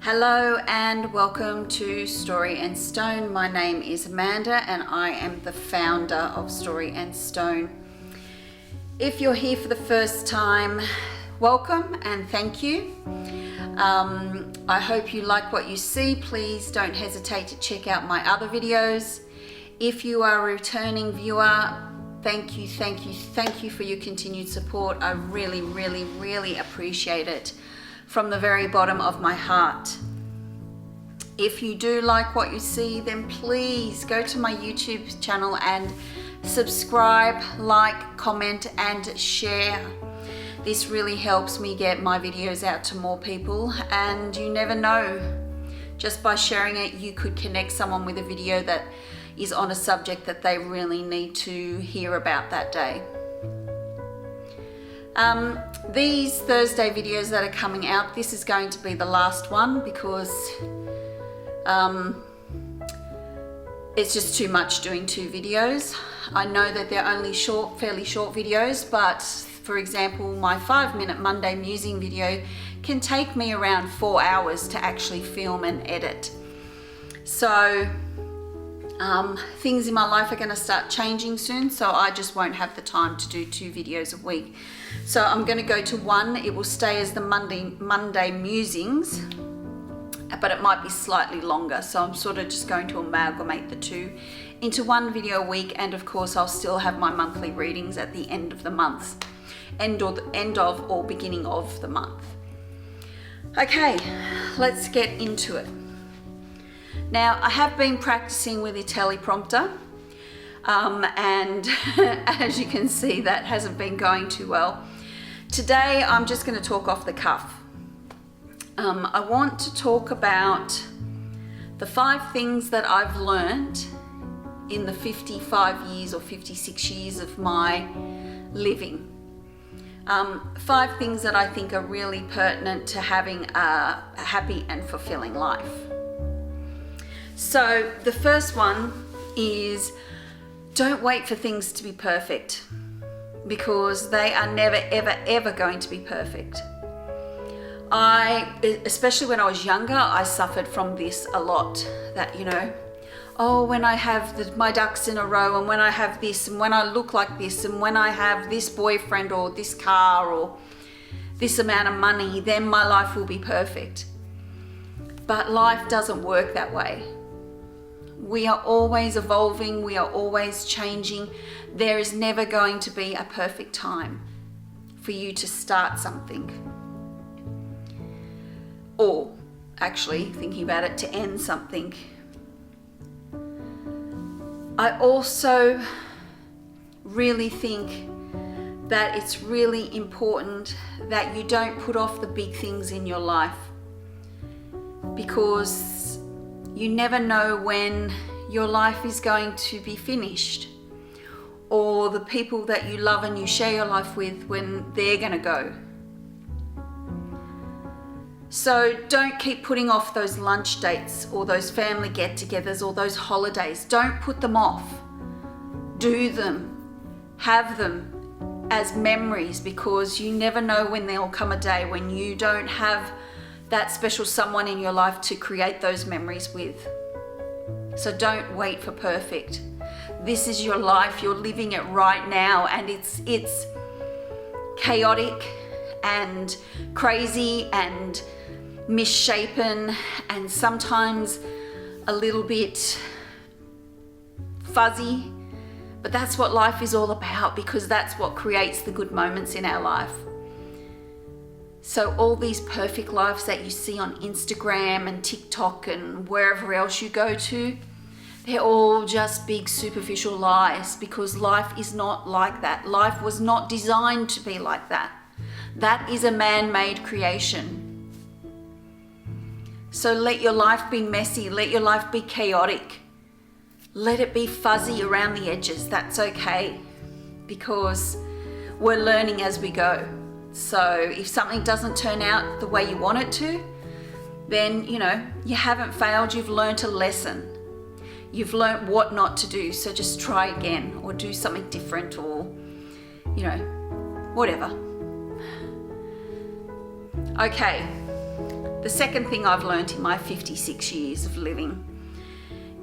Hello and welcome to Story and Stone. My name is Amanda and I am the founder of Story and Stone. If you're here for the first time, welcome and thank you. I hope you like what you see. Please don't hesitate to check out my other videos. If you are a returning viewer, thank you for your continued support. I really appreciate it from the very bottom of my heart. If you do like what you see, then please go to my YouTube channel and subscribe, like, comment and share. This really helps me get my videos out to more people, and you never know, just by sharing it you could connect someone with a video that is on a subject that they really need to hear about that day. These Thursday videos that are coming out, this is going to be the last one because it's just too much doing 2 videos. I know that they're only fairly short videos, but for example, my 5-minute Monday Musing video can take me around 4 hours to actually film and edit. So things in my life are going to start changing soon, so I just won't have the time to do 2 videos a week. So I'm going to go to 1. It will stay as the Monday Musings, but it might be slightly longer. So I'm sort of just going to amalgamate the 2 into 1 video a week, and of course I'll still have my monthly readings at the end of the month, end of or beginning of the month. Okay, let's get into it. Now, I have been practicing with a teleprompter, and as you can see, that hasn't been going too well. Today, I'm just going to talk off the cuff. I want to talk about the 5 things that I've learned in the 55 years or 56 years of my living. 5 things that I think are really pertinent to having a happy and fulfilling life. So the first one is, don't wait for things to be perfect, because they are never ever going to be perfect. Especially when I was younger, I suffered from this a lot, that, you know, oh, when I have my ducks in a row, and when I have this, and when I look like this, and when I have this boyfriend or this car or this amount of money, then my life will be perfect. But life doesn't work that way. We are always evolving, we are always changing. There is never going to be a perfect time for you to start something, or actually, thinking about it, to end something. I also really think that it's really important that you don't put off the big things in your life, because you never know when your life is going to be finished, or the people that you love and you share your life with, when they're going to go. So don't keep putting off those lunch dates or those family get-togethers or those holidays. Don't put them off. Do them. Have them as memories, because you never know when there will come a day when you don't have that special someone in your life to create those memories with. So don't wait for perfect. This is your life. You're living it right now, and it's chaotic and crazy and misshapen and sometimes a little bit fuzzy, but that's what life is all about, because that's what creates the good moments in our life. So all these perfect lives that you see on Instagram and TikTok and wherever else you go to, they're all just big superficial lies, because life is not like that. Life was not designed to be like that. That is a man-made creation. So let your life be messy, let your life be chaotic. Let it be fuzzy around the edges, that's okay, because we're learning as we go. So if something doesn't turn out the way you want it to, then, you know, you haven't failed, you've learned a lesson. You've learned what not to do, so just try again, or do something different, or, you know, whatever. Okay, The second thing I've learned in my 56 years of living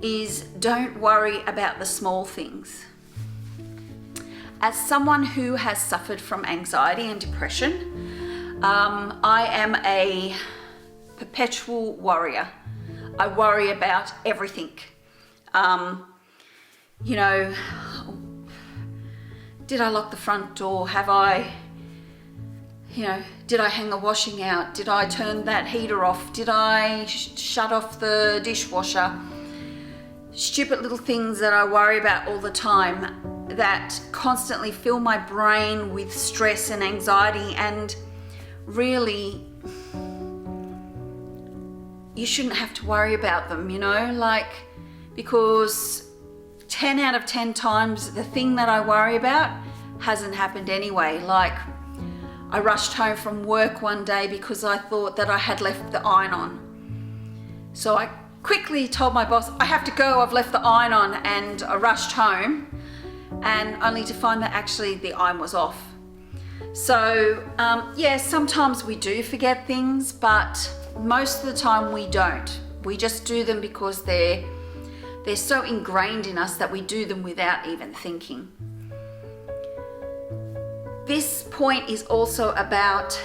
is don't worry about the small things. As someone who has suffered from anxiety and depression, I am a perpetual worrier. I worry about everything. You know, did I lock the front door? Have I, did I hang the washing out? Did I turn that heater off? Did I shut off the dishwasher? Stupid little things that I worry about all the time that constantly fill my brain with stress and anxiety, and really you shouldn't have to worry about them, because 10 out of 10 times the thing that I worry about hasn't happened anyway. Like, I rushed home from work one day because I thought that I had left the iron on. So I quickly told my boss, I have to go, I've left the iron on, and I rushed home, and only to find that actually the iron was off. So sometimes we do forget things, but most of the time we don't. We just do them because they're so ingrained in us that we do them without even thinking. This point is also about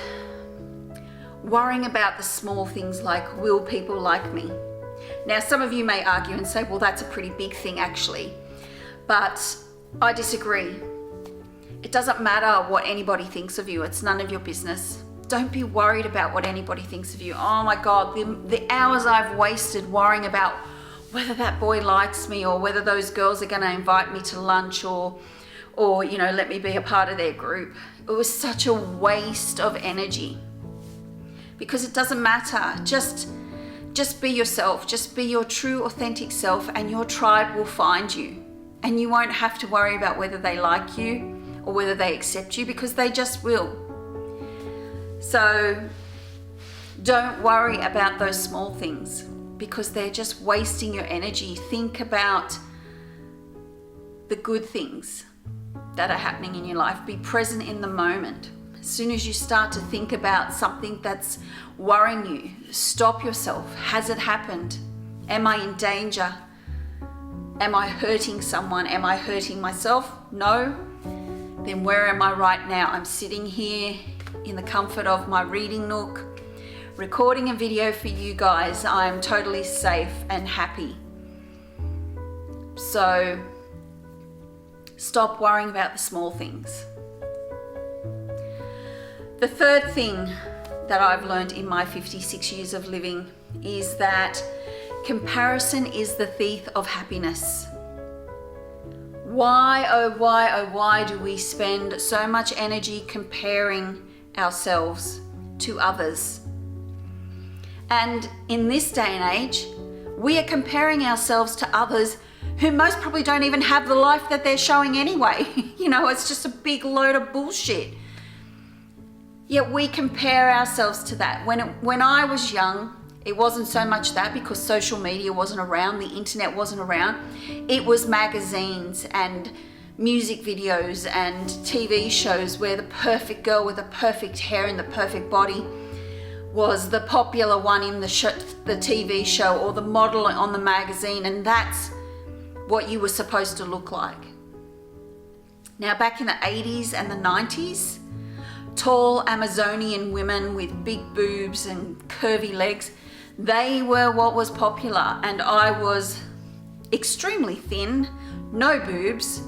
worrying about the small things like, will people like me? Now, some of you may argue and say, well, that's a pretty big thing actually, but I disagree. It doesn't matter what anybody thinks of you. It's none of your business. Don't be worried about what anybody thinks of you. Oh my God, the hours I've wasted worrying about whether that boy likes me, or whether those girls are going to invite me to lunch, or let me be a part of their group. It was such a waste of energy, because it doesn't matter. Just be yourself. Just be your true, authentic self, and your tribe will find you. And you won't have to worry about whether they like you or whether they accept you, because they just will. So don't worry about those small things, because they're just wasting your energy. Think about the good things that are happening in your life. Be present in the moment. As soon as you start to think about something that's worrying you, stop yourself. Has it happened? Am I in danger? Am I hurting someone? Am I hurting myself? No. Then where am I right now? I'm sitting here in the comfort of my reading nook, recording a video for you guys. I'm totally safe and happy. So stop worrying about the small things. The third thing that I've learned in my 56 years of living is that comparison is the thief of happiness. Why, oh why do we spend so much energy comparing ourselves to others? And in this day and age, we are comparing ourselves to others who most probably don't even have the life that they're showing anyway. It's just a big load of bullshit. Yet we compare ourselves to that. When I was young, it wasn't so much that, because social media wasn't around, the internet wasn't around. It was magazines and music videos and TV shows where the perfect girl with the perfect hair and the perfect body was the popular one in the TV show, or the model on the magazine, and that's what you were supposed to look like. Now, back in the 80s and the 90s, tall Amazonian women with big boobs and curvy legs, they were what was popular, and I was extremely thin, no boobs.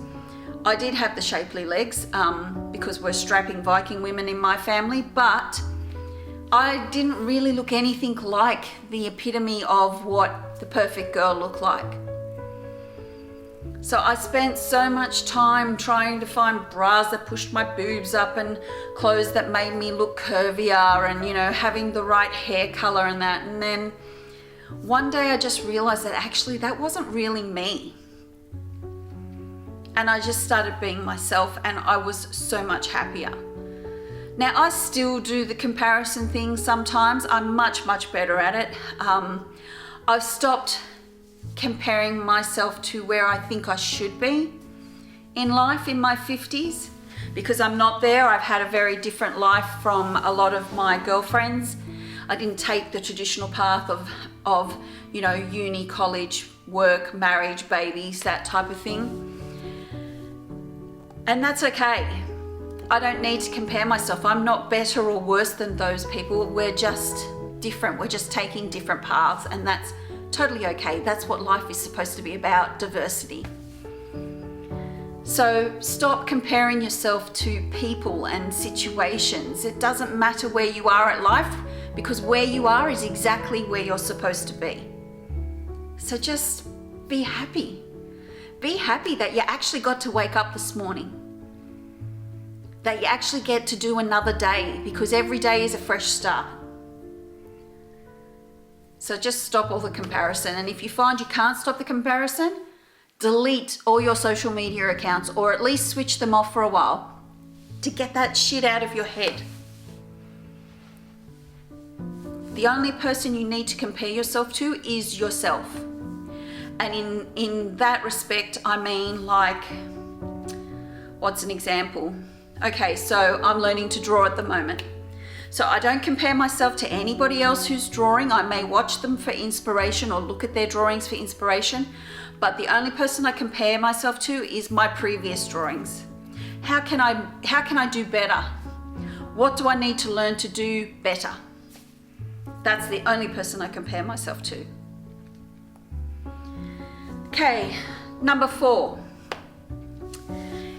I did have the shapely legs because we're strapping Viking women in my family, but I didn't really look anything like the epitome of what the perfect girl looked like. So I spent so much time trying to find bras that pushed my boobs up and clothes that made me look curvier and, having the right hair color and that. And then one day I just realized that actually that wasn't really me. And I just started being myself, and I was so much happier. Now, I still do the comparison thing sometimes. I'm much, much better at it. I've stopped comparing myself to where I think I should be in life in my 50s, because I'm not there. I've had a very different life from a lot of my girlfriends. I didn't take the traditional path of you know, uni, college, work, marriage, babies, that type of thing. And that's okay. I don't need to compare myself. I'm not better or worse than those people. We're just different. We're just taking different paths, and that's totally okay. That's what life is supposed to be about, diversity. So stop comparing yourself to people and situations. It doesn't matter where you are at life, because where you are is exactly where you're supposed to be. So just be happy. Be happy that you actually got to wake up this morning, that you actually get to do another day, because every day is a fresh start. So just stop all the comparison. And if you find you can't stop the comparison, delete all your social media accounts, or at least switch them off for a while to get that shit out of your head. The only person you need to compare yourself to is yourself. And in that respect, I mean, like, what's an example? Okay, so I'm learning to draw at the moment. So I don't compare myself to anybody else who's drawing. I may watch them for inspiration or look at their drawings for inspiration, but the only person I compare myself to is my previous drawings. How can I do better? What do I need to learn to do better? That's the only person I compare myself to. Okay, number 4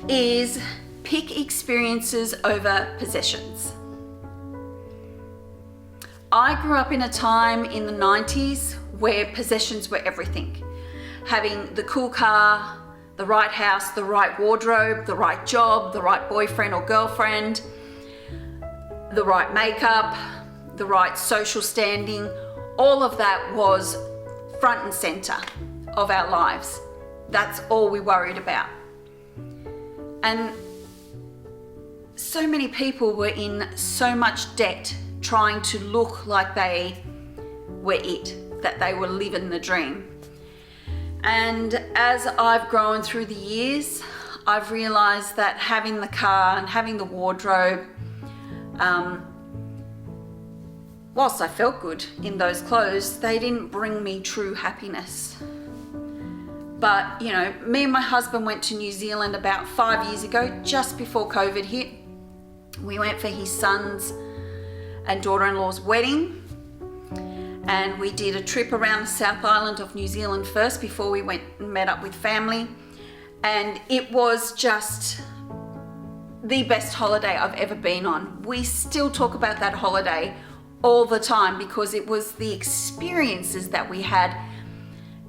is pick experiences over possessions. I grew up in a time in the 90s where possessions were everything. Having the cool car, the right house, the right wardrobe, the right job, the right boyfriend or girlfriend, the right makeup, the right social standing, all of that was front and center of our lives. That's all we worried about. And so many people were in so much debt trying to look like they were it, that they were living the dream. And as I've grown through the years, I've realized that having the car and having the wardrobe, whilst I felt good in those clothes, they didn't bring me true happiness. But, you know, me and my husband went to New Zealand about 5 years ago, just before COVID hit. We went for his son's and daughter-in-law's wedding, and we did a trip around the South Island of New Zealand first before we went and met up with family. And it was just the best holiday I've ever been on. We still talk about that holiday all the time, because it was the experiences that we had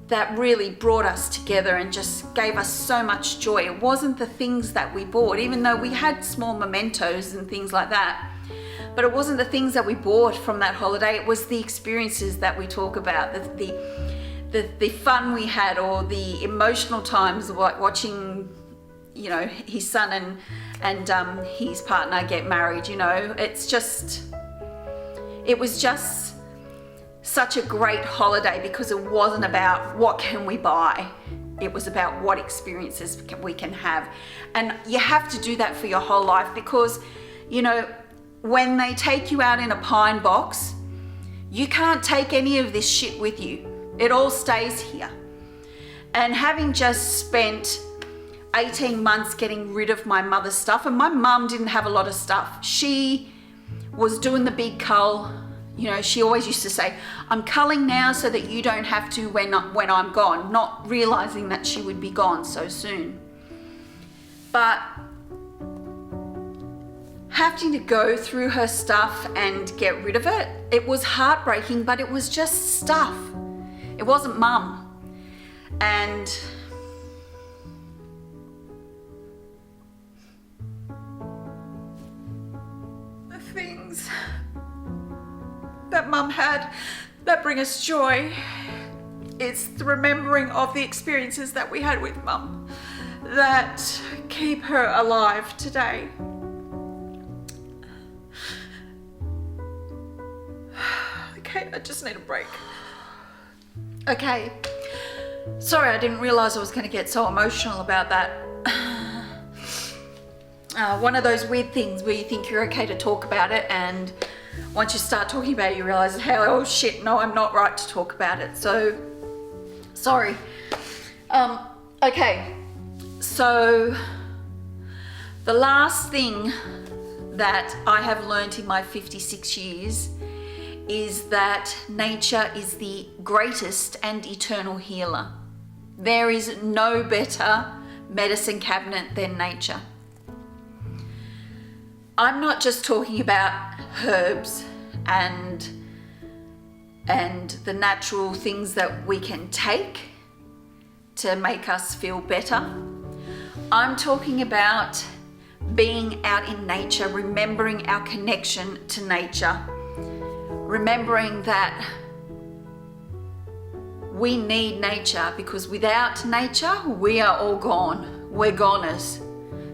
that really brought us together and just gave us so much joy. It wasn't the things that we bought, even though we had small mementos and things like that, but it wasn't the things that we bought from that holiday. It was the experiences that we talk about, the fun we had, or the emotional times, like watching, you know, his son and his partner get married. You know, it was just such a great holiday, because it wasn't about what can we buy. It was about what experiences we can have. And you have to do that for your whole life, because, you know, when they take you out in a pine box, you can't take any of this shit with you. It all stays here. And having just spent 18 months getting rid of my mother's stuff, and my mum didn't have a lot of stuff. She was doing the big cull. You know, she always used to say, I'm culling now so that you don't have to when I'm gone, not realizing that she would be gone so soon. But having to go through her stuff and get rid of it, it was heartbreaking, but it was just stuff. It wasn't mum. And the things that mum had that bring us joy, it's the remembering of the experiences that we had with mum that keep her alive today. Okay, I just need a break. Okay, sorry, I didn't realize I was going to get so emotional about that. one of those weird things where you think you're okay to talk about it, and once you start talking about it, you realize, hey, oh shit, no, I'm not right to talk about it. So, sorry. Okay, so the last thing that I have learned in my 56 years is that nature is the greatest and eternal healer. There is no better medicine cabinet than nature. I'm not just talking about herbs and the natural things that we can take to make us feel better. I'm talking about being out in nature, remembering our connection to nature, remembering that we need nature, because without nature, we are all gone. We're goners.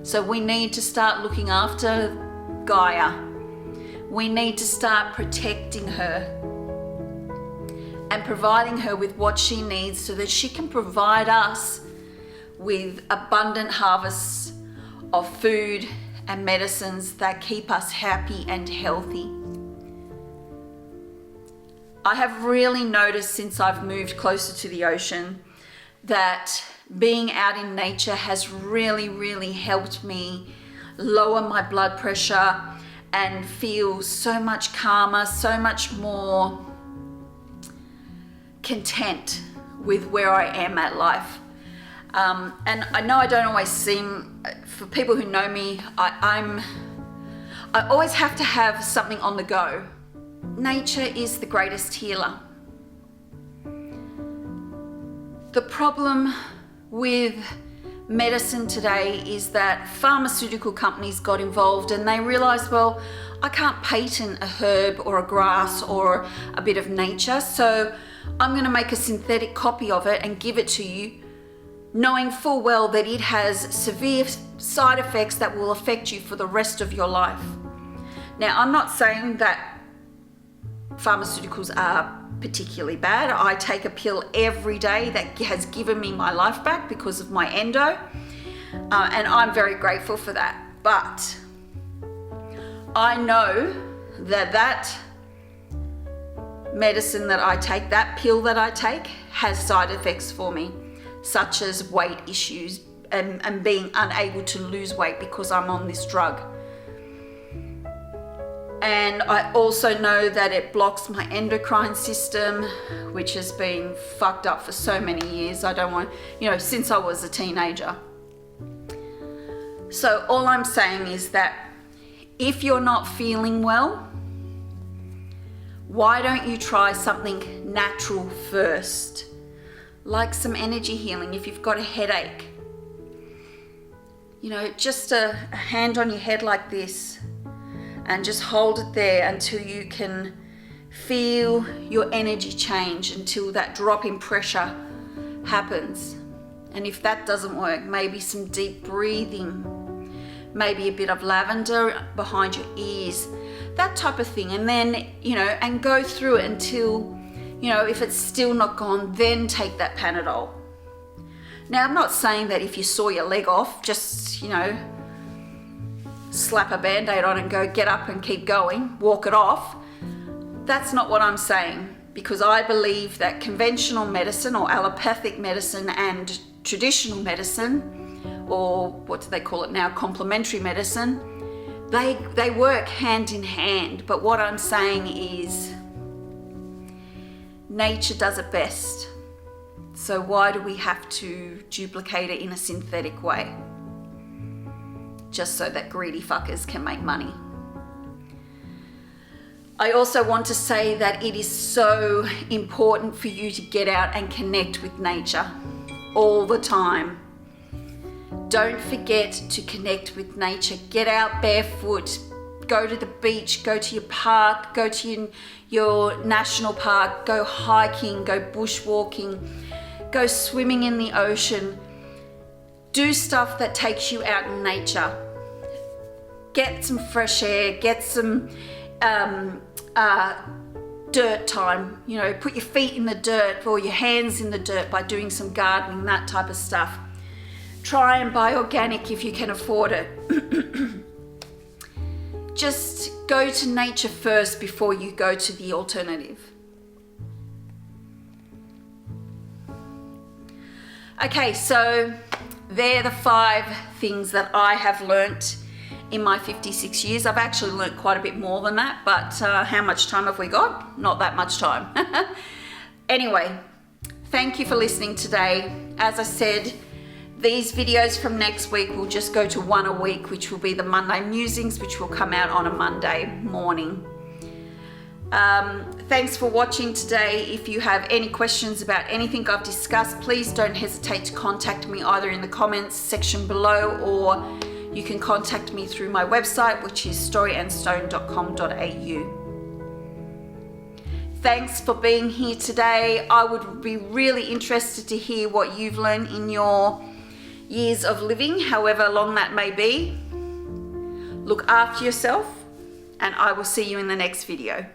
So we need to start looking after Gaia. We need to start protecting her and providing her with what she needs so that she can provide us with abundant harvests of food and medicines that keep us happy and healthy. I have really noticed since I've moved closer to the ocean that being out in nature has really, really helped me lower my blood pressure and feel so much calmer, so much more content with where I am at life. And I know I don't always seem, for people who know me, I always have to have something on the go. Nature is the greatest healer. The problem with medicine today is that pharmaceutical companies got involved and they realized, well, I can't patent a herb or a grass or a bit of nature, so I'm going to make a synthetic copy of it and give it to you, knowing full well that it has severe side effects that will affect you for the rest of your life. Now, I'm not saying that pharmaceuticals are particularly bad. I take a pill every day that has given me my life back because of my endo, and I'm very grateful for that. But I know that medicine that I take, that pill that I take, has side effects for me, such as weight issues and being unable to lose weight because I'm on this drug. And I also know that it blocks my endocrine system, which has been fucked up for so many years. I don't want, since I was a teenager. So all I'm saying is that if you're not feeling well, why don't you try something natural first? Like some energy healing if you've got a headache. Just a hand on your head like this, and just hold it there until you can feel your energy change, until that drop in pressure happens. And if that doesn't work, maybe some deep breathing, maybe a bit of lavender behind your ears, that type of thing. And then, and go through it until, if it's still not gone, then take that Panadol. Now, I'm not saying that if you saw your leg off, just, slap a band-aid on it and go, get up and keep going, walk it off. That's not what I'm saying, because I believe that conventional medicine or allopathic medicine and traditional medicine, or what do they call it now, complementary medicine, they work hand in hand. But what I'm saying is nature does it best. So why do we have to duplicate it in a synthetic way? Just so that greedy fuckers can make money. I also want to say that it is so important for you to get out and connect with nature all the time. Don't forget to connect with nature. Get out barefoot, go to the beach, go to your park, go to your national park, go hiking, go bushwalking, go swimming in the ocean. Do stuff that takes you out in nature. Get some fresh air, get some dirt time. Put your feet in the dirt or your hands in the dirt by doing some gardening, that type of stuff. Try and buy organic if you can afford it. just go to nature first before you go to the alternative. Okay, so they're the 5 things that I have learnt in my 56 years. I've actually learnt quite a bit more than that, but how much time have we got? Not that much time. Anyway, thank you for listening today. As I said, these videos from next week will just go to 1 a week, which will be the Monday Musings, which will come out on a Monday morning. Thanks for watching today. If you have any questions about anything I've discussed, please don't hesitate to contact me either in the comments section below, or you can contact me through my website, which is storyandstone.com.au. Thanks for being here today. I would be really interested to hear what you've learned in your years of living, however long that may be. Look after yourself, and I will see you in the next video.